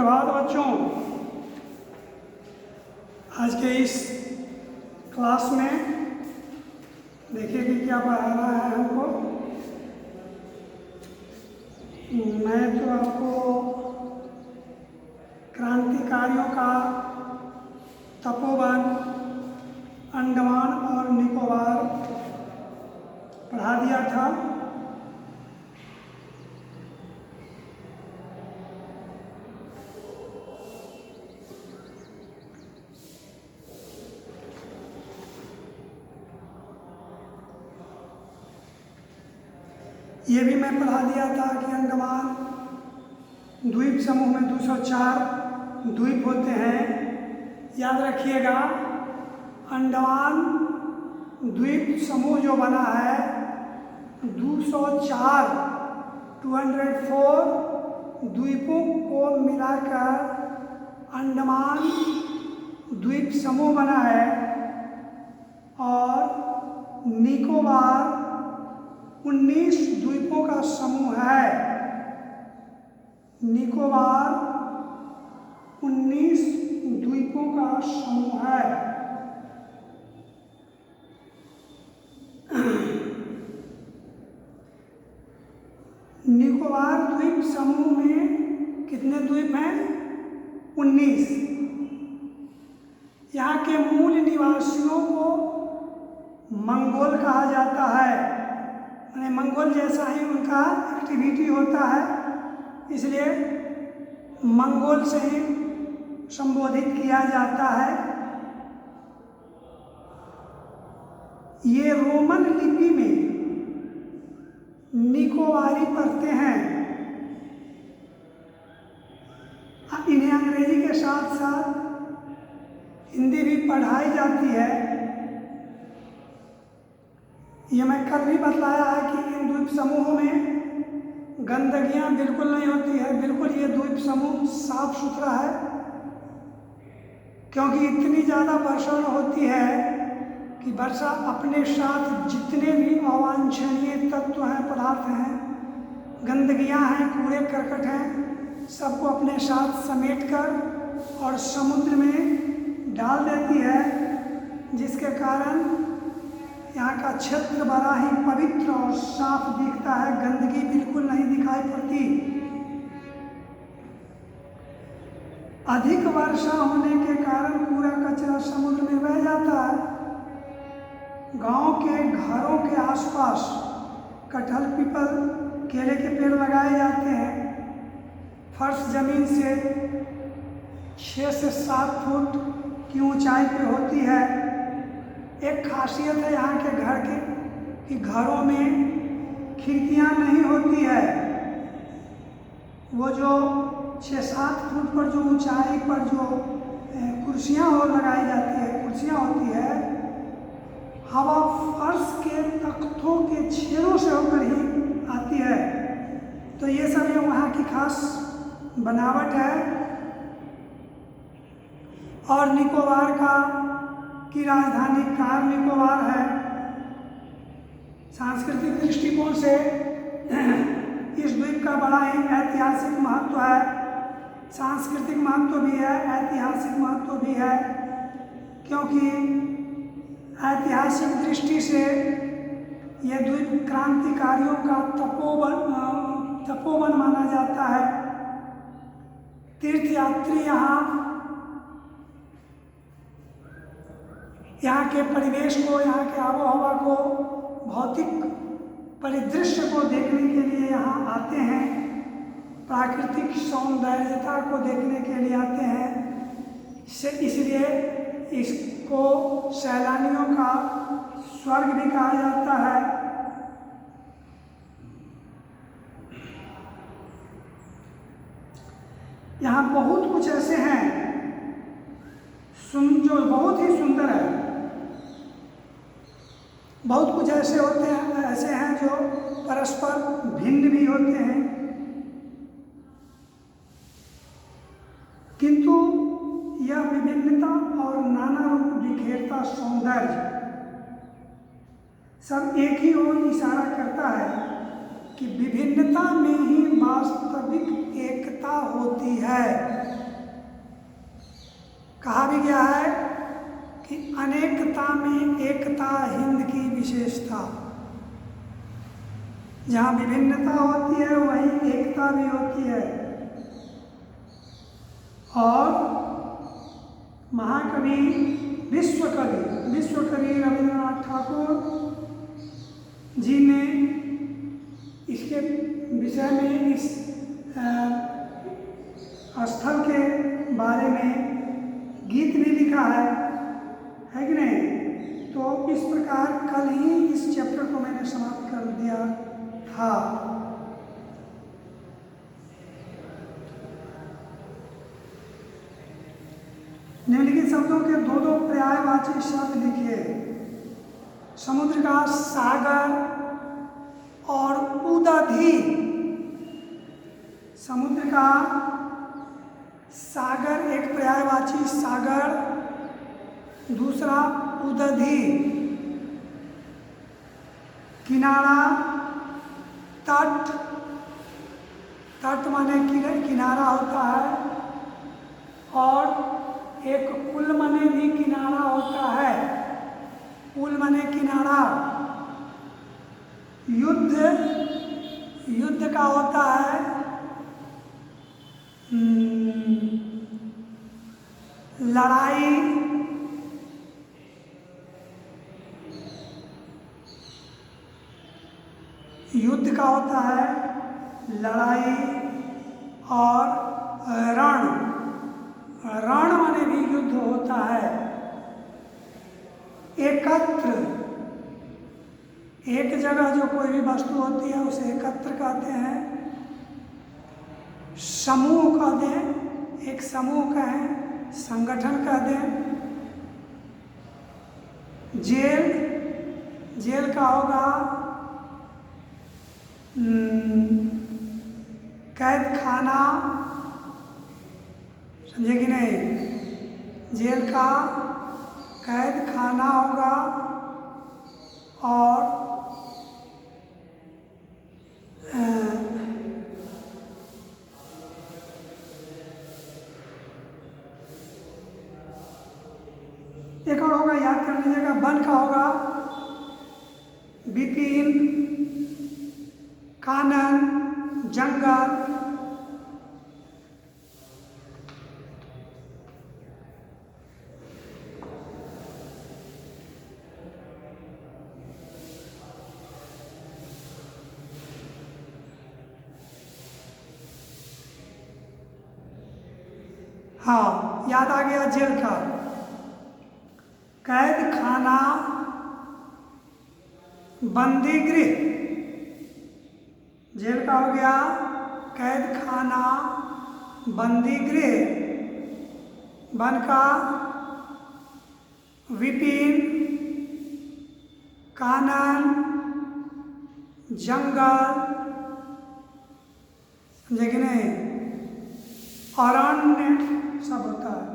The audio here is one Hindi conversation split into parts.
सुप्रभात बच्चों। आज के इस क्लास में देखिए कि क्या पढ़ाना है हमको। मैं तो आपको क्रांतिकारियों का तपोवन, अंडमान और निकोबार पढ़ा दिया था। ये भी मैं पढ़ा दिया था कि अंडमान द्वीप समूह में 204 द्वीप होते हैं। याद रखिएगा, अंडमान द्वीप समूह जो बना है 204 द्वीपों को मिलाकर अंडमान द्वीप समूह बना है। और निकोबार 19 द्वीपों का समूह है। निकोबार 19 द्वीपों का समूह है। निकोबार द्वीप समूह में कितने द्वीप हैं? 19। यहाँ के मूल निवासियों को मंगोल कहा जाता है। मंगोल जैसा ही उनका एक्टिविटी होता है, इसलिए मंगोल से ही संबोधित किया जाता है। ये रोमन लिपि में निकोबारी पढ़ते हैं। इन्हें अंग्रेजी के साथ साथ हिंदी भी पढ़ाई जाती है। ये मैं कल भी बताया है कि इन द्वीप समूहों में गंदगियाँ बिल्कुल नहीं होती है। बिल्कुल ये द्वीप समूह साफ सुथरा है, क्योंकि इतनी ज़्यादा वर्षा होती है कि वर्षा अपने साथ जितने भी अवांछनीय तत्व हैं, पदार्थ हैं, गंदगियाँ हैं, कूड़े करकट हैं, सबको अपने साथ समेटकर और समुद्र में डाल देती है, जिसके कारण यहाँ का क्षेत्र बड़ा ही पवित्र और साफ दिखता है। गंदगी बिल्कुल नहीं दिखाई पड़ती। अधिक वर्षा होने के कारण पूरा कचरा समुद्र में बह जाता है। गांव के घरों के आसपास कटहल, पीपल, केले के पेड़ लगाए जाते हैं। फर्श जमीन से 6 से 7 फुट की ऊंचाई पे होती है। एक खासियत है यहाँ के घर के कि घरों में खिड़कियाँ नहीं होती है। वो जो 6-7 फुट पर जो ऊंचाई पर जो कुर्सियाँ लगाई जाती है, कुर्सियाँ होती है, हवा फर्श के तख्तों के छेदों से होकर ही आती है। तो ये सब ये वहाँ की खास बनावट है। और निकोबार की राजधानी कार निकोबार है। सांस्कृतिक दृष्टिकोण से इस द्वीप का बड़ा ही ऐतिहासिक महत्व है। सांस्कृतिक महत्व भी है, ऐतिहासिक महत्व भी है, क्योंकि ऐतिहासिक दृष्टि से यह द्वीप क्रांतिकारियों का तपोवन माना जाता है। तीर्थयात्री यहाँ के परिवेश को, यहाँ के आबो हवा को, भौतिक परिदृश्य को देखने के लिए यहाँ आते हैं। प्राकृतिक सौंदर्यता को देखने के लिए आते हैं। इसलिए इसको सैलानियों का स्वर्ग भी कहा जाता है। यहाँ बहुत कुछ ऐसे हैं जो बहुत ही सुंदर है। बहुत कुछ ऐसे हैं जो परस्पर भिन्न भी होते हैं, किंतु यह विभिन्नता और नाना रूप बिखेरता सौंदर्य सब एक ही ओर इशारा करता है कि विभिन्नता में ही वास्तविक एकता होती है। कहा भी गया है कि अनेकता में एकता हिंद की विशेषता। जहाँ विभिन्नता होती है वहीं एकता भी होती है। और महाकवि विश्वकवि रविन्द्रनाथ ठाकुर जी ने इसके विषय में, इस स्थल के बारे में गीत भी लिखा है कि नहीं। तो इस प्रकार कल ही इस चैप्टर को मैंने समाप्त कर दिया था। निम्नलिखित शब्दों के दो दो पर्यायवाची शब्द लिखिए। समुद्र का सागर और उदधि। समुद्र का सागर एक पर्यायवाची सागर, दूसरा उदधि किनारा, तट। तट माने किनारा होता है, और एक पुल माने भी किनारा होता है। पुल माने किनारा। युद्ध का होता है लड़ाई। युद्ध का होता है लड़ाई। और रण माने भी युद्ध होता है। एकत्र, एक जगह जो कोई भी वस्तु होती है उसे एकत्र कहते हैं। समूह कहते हैं, एक समूह कहें, संगठन कहते हैं। जेल का होगा कैद खाना, समझे कि नहीं। जेल का कैद खाना होगा। और एक और होगा, याद कर लीजिएगा, वन का होगा विपिन, कानन, जंगल। हाँ, याद आ गया जेल का। कैद खाना, बंदी गृह। जेल का हो गया कैद खाना, बंदी गृह। वन का विपिन, कानन, जंगल, समझे कि नहीं। अरण्य सब होता है।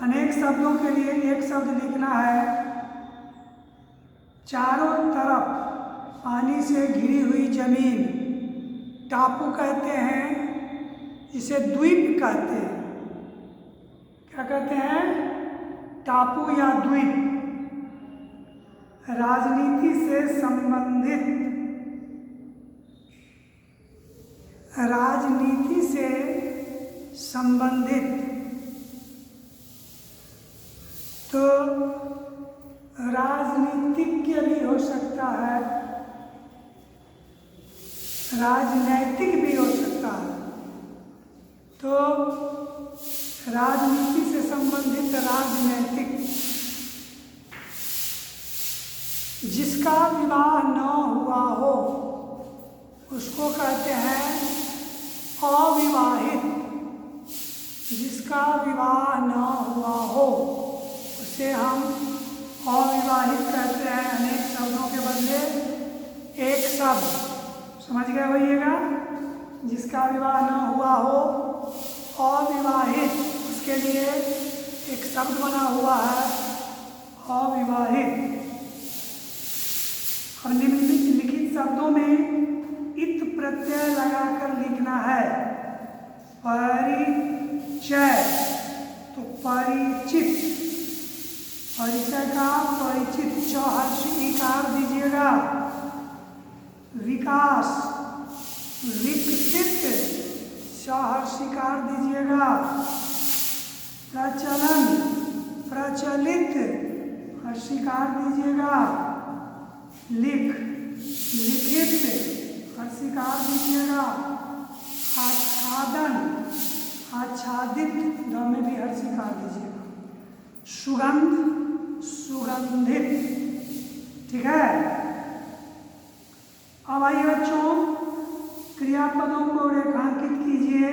अनेक शब्दों के लिए एक शब्द लिखना है। चारों तरफ पानी से घिरी हुई जमीन टापू कहते हैं, इसे द्वीप कहते हैं। क्या कहते हैं? टापू या द्वीप। राजनीति से संबंधित, राजनीति से संबंधित। तो राजनीतिज्ञ भी हो सकता है, राजनैतिक भी हो सकता है। तो राजनीति से संबंधित राजनैतिक। जिसका विवाह न हुआ हो उसको कहते हैं अविवाहित। जिसका विवाह न हुआ हो उसे हम अविवाहित कहते हैं। अनेक शब्दों के बदले एक शब्द, समझ गए होइएगा। जिसका विवाह न हुआ हो अविवाहित, उसके लिए एक शब्द बना हुआ है अविवाहित। और निम्नलिखित शब्दों में इत प्रत्यय लगाकर लिखना है। परिचय, तो परिचय विषय का परिचित च हर्ष इकार दीजिएगा। विकास, विकसित च हर्ष इकार दीजिएगा। प्रचलन, प्रचलित हर्षिकार दीजिएगा। लिख, लिखित हर्षिकार दीजिएगा। आच्छादन, आच्छादित द में भी हर्षिकार दीजिएगा। सुगंध, सुगंधित। ठीक है। अब आइए बच्चों, क्रियापदों को रेखांकित कीजिए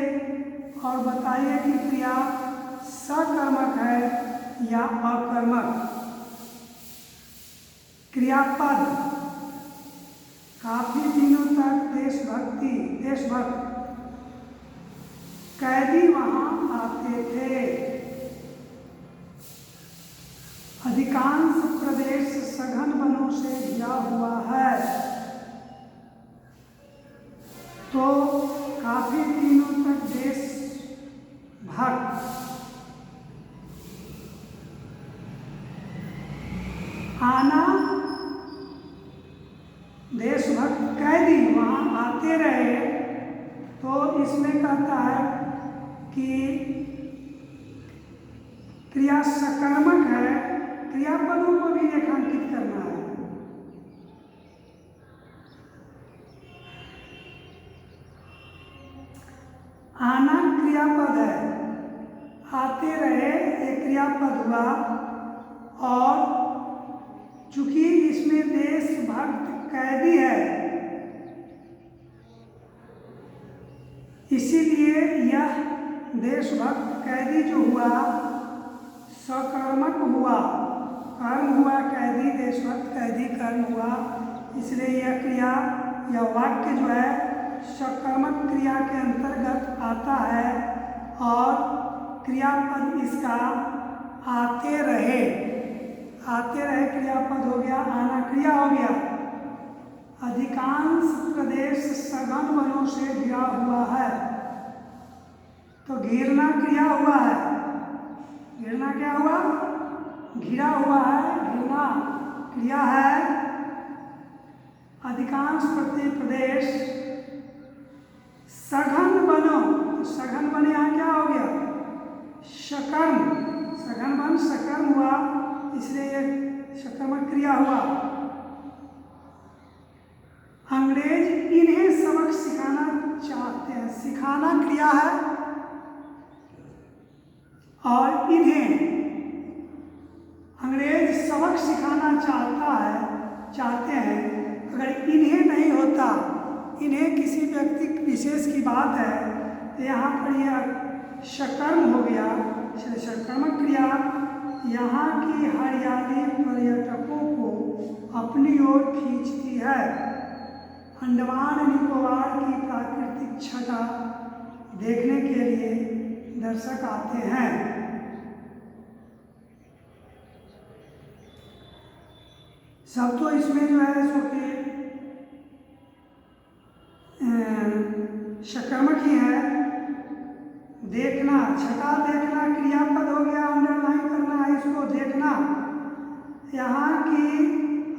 और बताइए कि क्रिया सकर्मक है या अकर्मक। क्रियापद, काफी दिनों तक देशभक्ति, देशभक्त, कैदी वहां आते थे। अधिकांश प्रदेश सघन वनों से घिरा हुआ है। तो काफी दिनों तक देशभक्त, आना, देशभक्त कैदी वहां आते रहे। तो इसमें कहता है कि क्रिया सकर्मक है। क्रियापदों को भी रेखांकित करना है। आना क्रियापद है, आते रहे एक क्रियापद हुआ, और चूंकि इसमें देशभक्त कैदी है, इसीलिए यह देशभक्त कैदी जो हुआ सकर्मक हुआ। कर्म हुआ कैदी, देशभक्त कैदी कर्म हुआ, इसलिए यह क्रिया या वाक्य जो है सकर्मक क्रिया के अंतर्गत आता है। और क्रियापद इसका आते रहे, आते रहे क्रियापद हो गया, आना क्रिया हो गया। अधिकांश प्रदेश सघन वनों से घिरा हुआ है। तो घिरना क्रिया हुआ है। घिरना क्या हुआ? घिरा हुआ है, घिरना क्रिया है। अधिकांश प्रदेश सघन वनों, सघन वन यहाँ क्या हो गया? सकर्म, सघन वन सकर्म हुआ, इसलिए ये सकर्मक क्रिया हुआ। अंग्रेज इन्हें सबक सिखाना चाहते हैं, सिखाना क्रिया है। और इन्हें अंग्रेज सबक सिखाना चाहते हैं। अगर इन्हें नहीं होता, इन्हें किसी व्यक्ति विशेष की बात है, तो यहाँ पर यह सकर्म हो गया। सकर्मक क्रिया यहाँ की हरियाली पर्यटकों को अपनी ओर खींचती है। अंडमान निकोबार की प्राकृतिक छटा देखने के लिए दर्शक आते हैं। सब तो इसमें जो है सो कि सकर्मक ही है। देखना, छटा देखना क्रियापद हो गया, अंडरलाइन करना है इसको, देखना। यहाँ की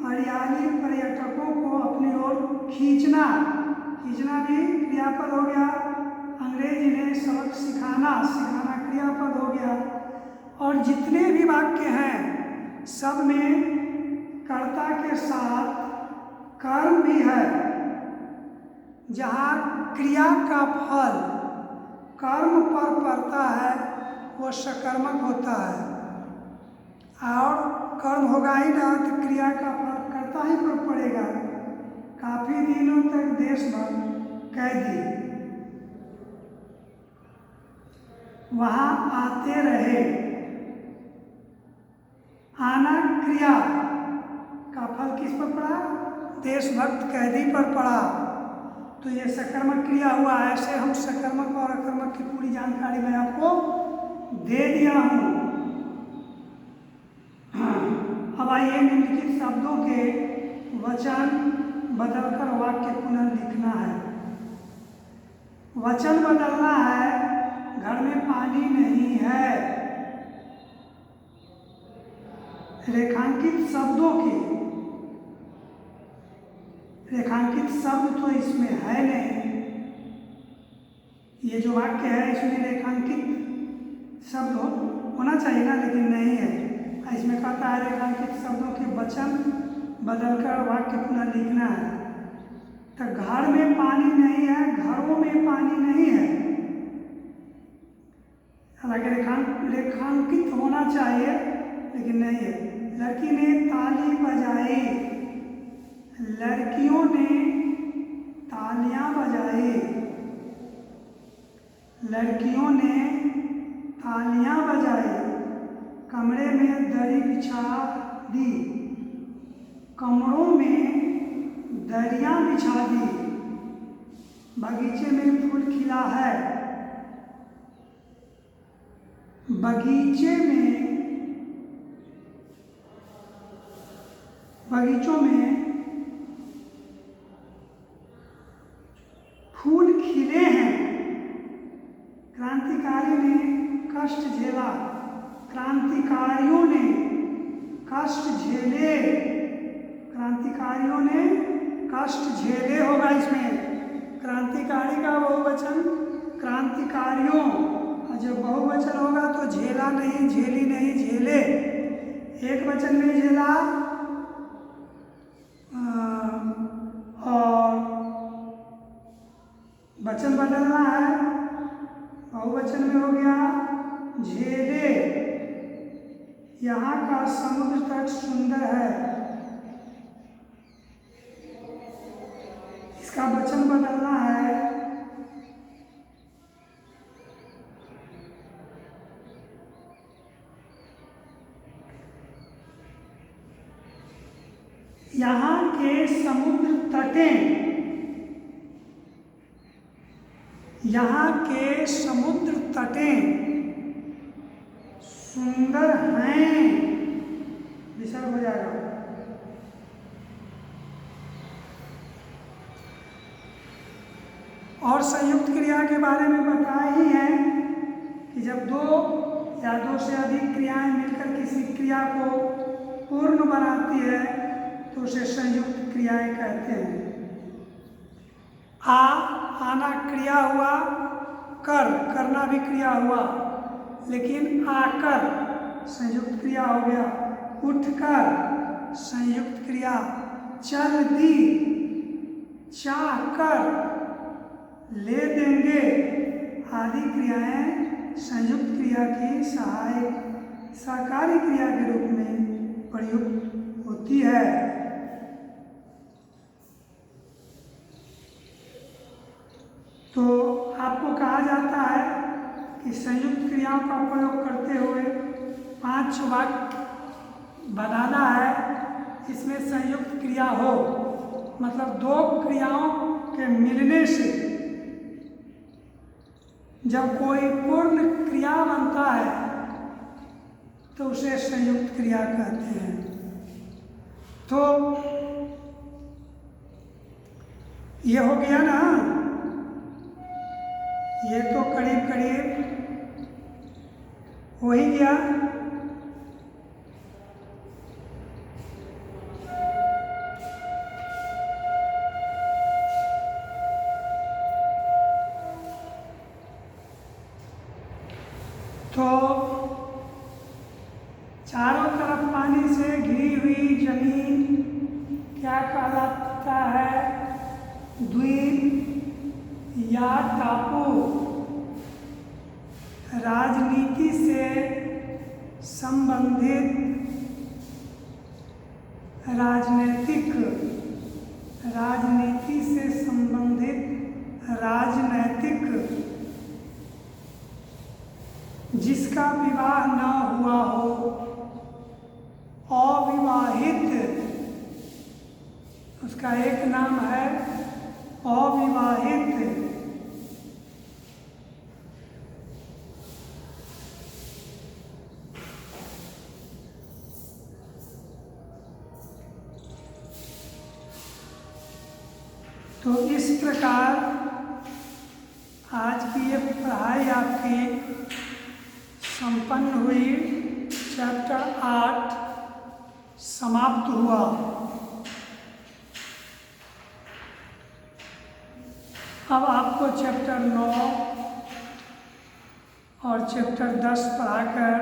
हरियाली पर्यटकों को अपनी ओर खींचना, खींचना भी क्रियापद हो गया। अंग्रेज इन्हें सबक सिखाना, सिखाना क्रियापद हो गया। और जितने भी वाक्य हैं सब में कर्ता के साथ कर्म भी है। जहाँ क्रिया का फल कर्म पर पड़ता है वो सकर्मक होता है। और कर्म होगा ही ना तो क्रिया का फल कर्ता ही पर पड़ेगा। काफी दिनों तक देशभक्त कैदी वहाँ आते रहे। आना क्रिया का फल किस पर पड़ा? देशभक्त कैदी पर पड़ा। तो ये सकर्मक क्रिया हुआ। ऐसे हम सकर्मक और अकर्मक की पूरी जानकारी मैं आपको दे दिया हूँ। अब आइए निम्नलिखित शब्दों के वचन बदलकर वाक्य पुनः लिखना है। वचन बदलना है। घर में पानी नहीं है। रेखांकित शब्दों के, रेखांकित शब्द तो इसमें है नहीं, ये जो वाक्य है इसमें रेखांकित शब्द होना चाहिए ना, लेकिन नहीं है। इसमें कहता है रेखांकित शब्दों के वचन बदलकर वाक्य पुनः लिखना है। तो घर में पानी नहीं है, घरों में पानी नहीं है। हालांकि रेखांकित होना चाहिए लेकिन नहीं है। लड़की ने ताली बजाई, लड़कियों ने तालियां बजाई, लड़कियों ने तालियां बजाई। कमरे में दरी बिछा दी, कमरों में दरियां बिछा दी। बगीचे में फूल खिला है, बगीचों में फूल खिले हैं। क्रांतिकारी ने कष्ट झेला, क्रांतिकारियों ने कष्ट झेले, क्रांतिकारियों ने कष्ट झेले होगा इसमें। क्रांतिकारी का बहुवचन क्रांतिकारियों, और जब बहुवचन होगा तो झेला नहीं, झेली नहीं, झेले। एक वचन में झेला और वचन बदलना है, बहुवचन में हो गया झेले। यहाँ का समुद्र तट सुंदर है, इसका वचन बदलना है यहाँ के समुद्र तटें, यहाँ के समुद्र तटें सुंदर हैं, विसर्ग हो जाएगा। और संयुक्त क्रिया के बारे में बताया ही है कि जब दो या दो से अधिक क्रियाएं मिलकर किसी क्रिया को पूर्ण बनाती है तो उसे संयुक्त क्रियाएं कहते हैं। आना क्रिया हुआ, करना भी क्रिया हुआ, लेकिन आकर संयुक्त क्रिया हो गया। उठकर संयुक्त क्रिया, चल दी, चाह कर, ले देंगे आदि क्रियाएं संयुक्त क्रिया की सहायक सहकारी क्रिया के रूप में प्रयुक्त होती है। तो आपको कहा जाता है कि संयुक्त क्रियाओं का प्रयोग करते हुए 5 वाक्य बनाना है, इसमें संयुक्त क्रिया हो, मतलब 2 क्रियाओं के मिलने से जब कोई पूर्ण क्रिया बनता है तो उसे संयुक्त क्रिया कहते हैं। तो ये हो गया ना, ये तो करीब करीब हो ही गया। तो चारों तरफ पानी से घिरी हुई जमीन क्या कहलाता है? द्वीप या टापू। राजनीति से संबंधित राजनीति से संबंधित राजनैतिक, जिसका विवाह न हुआ हो, अविवाहित, उसका एक नाम है अविवाहित। तो इस प्रकार आज की ये पढ़ाई आपकी संपन्न हुई। चैप्टर 8 समाप्त हुआ। अब आपको चैप्टर 9 और चैप्टर 10 पढ़ाकर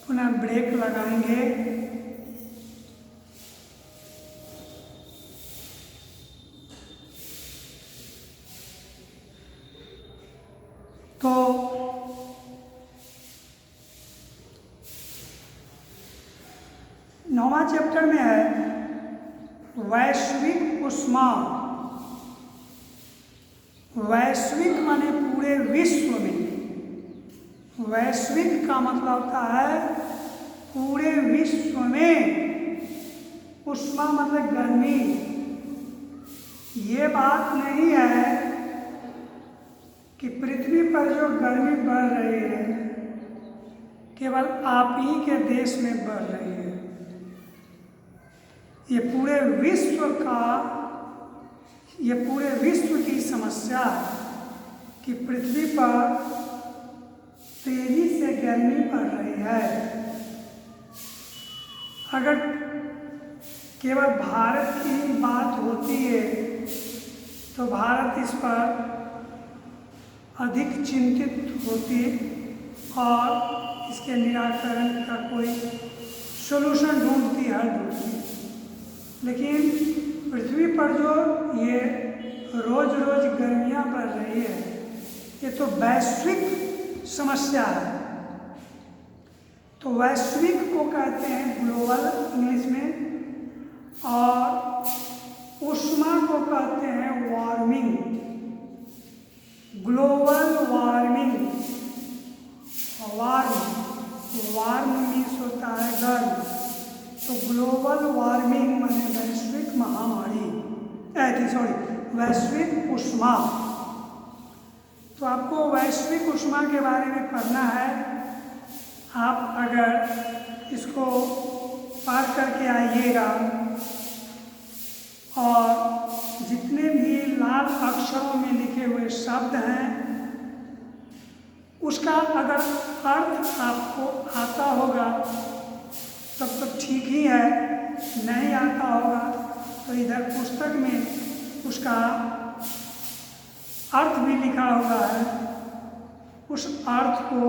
पुनः ब्रेक लगाएंगे। तो नौवां चैप्टर में है वैश्विक ऊष्मा। वैश्विक माने पूरे विश्व में। वैश्विक का मतलब होता है पूरे विश्व में। ऊष्मा मतलब गर्मी। ये बात नहीं है कि पृथ्वी पर जो गर्मी बढ़ रही है केवल आप ही के देश में बढ़ रही है। ये पूरे विश्व की समस्या है कि पृथ्वी पर तेजी से गर्मी बढ़ रही है। अगर केवल भारत की बात होती है तो भारत इस पर अधिक चिंतित होती और इसके निराकरण का कोई सॉल्यूशन ढूंढती है। लेकिन पृथ्वी पर जो ये रोज रोज गर्मियाँ बढ़ रही है ये तो वैश्विक समस्या है। तो वैश्विक को कहते हैं ग्लोबल इंग्लिश में, और ऊष्मा को कहते हैं warming. Global warming. Warm means होता है गर्म, तो ग्लोबल वार्मिंग माने वैश्विक महामारी, वैश्विक ऊष्मा। तो आपको वैश्विक ऊष्मा के बारे में पढ़ना है। आप अगर इसको पार करके आइएगा और जितने भी लाल अक्षरों में लिखे हुए शब्द हैं उसका अगर अर्थ आपको आता होगा तब तो ठीक ही है, नहीं आता होगा तो इधर पुस्तक में उसका अर्थ भी लिखा हुआ है, उस अर्थ को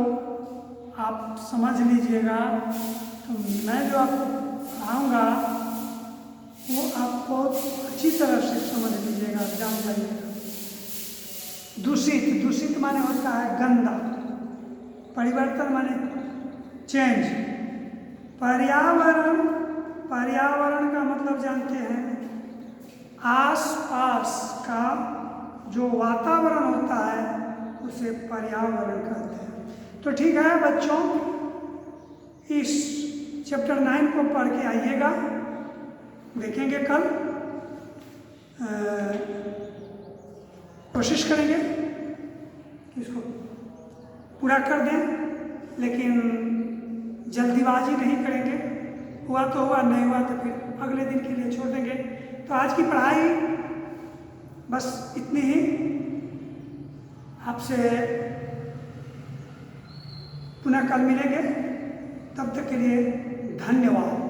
आप समझ लीजिएगा। तो मैं जो आपको पढ़ाऊँगा वो आपको अच्छी तरह से समझ लीजिएगा, जान जाइएगा। दूषित माने होता है गंदा, परिवर्तन माने चेंज। पर्यावरण का मतलब जानते हैं आसपास का जो वातावरण होता है उसे पर्यावरण कहते हैं। तो ठीक है बच्चों, इस चैप्टर 9 को पढ़ के आइएगा, देखेंगे कल। कोशिश करेंगे इसको पूरा कर दें, लेकिन जल्दीबाजी नहीं करेंगे। हुआ तो हुआ, नहीं हुआ तो फिर अगले दिन के लिए छोड़ देंगे। तो आज की पढ़ाई बस इतनी ही। आपसे पुनः कल मिलेंगे, तब तक के लिए धन्यवाद।